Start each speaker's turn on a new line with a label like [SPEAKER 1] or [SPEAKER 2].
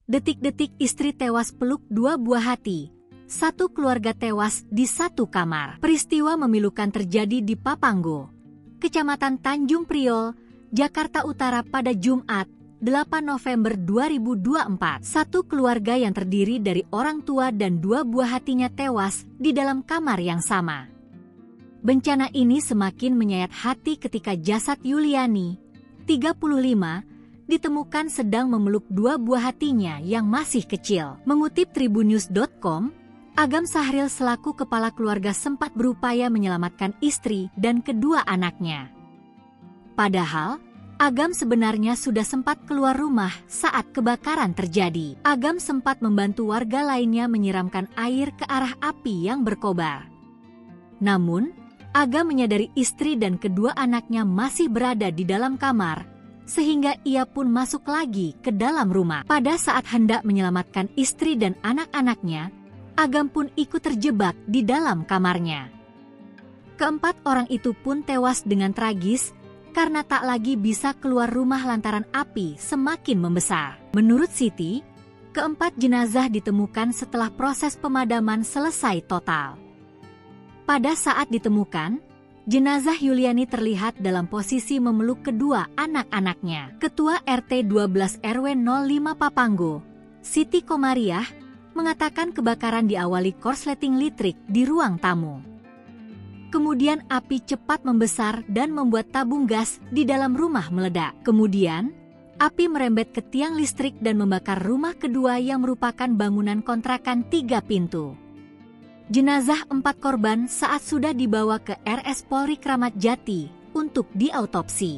[SPEAKER 1] Detik-detik istri tewas peluk dua buah hati. Satu keluarga tewas di satu kamar. Peristiwa memilukan terjadi di Papanggo, Kecamatan Tanjung Priok, Jakarta Utara pada Jumat, 8 November 2024. Satu keluarga yang terdiri dari orang tua dan dua buah hatinya tewas di dalam kamar yang sama. Bencana ini semakin menyayat hati ketika jasad Yuliani, 35, ditemukan sedang memeluk dua buah hatinya yang masih kecil. Mengutip tribunnews.com, Agam Sahril selaku kepala keluarga sempat berupaya menyelamatkan istri dan kedua anaknya. Padahal, Agam sebenarnya sudah sempat keluar rumah saat kebakaran terjadi. Agam sempat membantu warga lainnya menyiramkan air ke arah api yang berkobar. Namun, Agam menyadari istri dan kedua anaknya masih berada di dalam kamar, sehingga ia pun masuk lagi ke dalam rumah. Pada saat hendak menyelamatkan istri dan anak-anaknya, Agam pun ikut terjebak di dalam kamarnya. Keempat orang itu pun tewas dengan tragis karena tak lagi bisa keluar rumah lantaran api semakin membesar. Menurut Siti, keempat jenazah ditemukan setelah proses pemadaman selesai total. Pada saat ditemukan, jenazah Yuliani terlihat dalam posisi memeluk kedua anak-anaknya. Ketua RT 12 RW 05 Papanggo, Siti Komariah, mengatakan kebakaran diawali korsleting listrik di ruang tamu. Kemudian api cepat membesar dan membuat tabung gas di dalam rumah meledak. Kemudian, api merembet ke tiang listrik dan membakar rumah kedua yang merupakan bangunan kontrakan 3 pintu. Jenazah 4 korban saat sudah dibawa ke RS Polri Kramat Jati untuk diautopsi.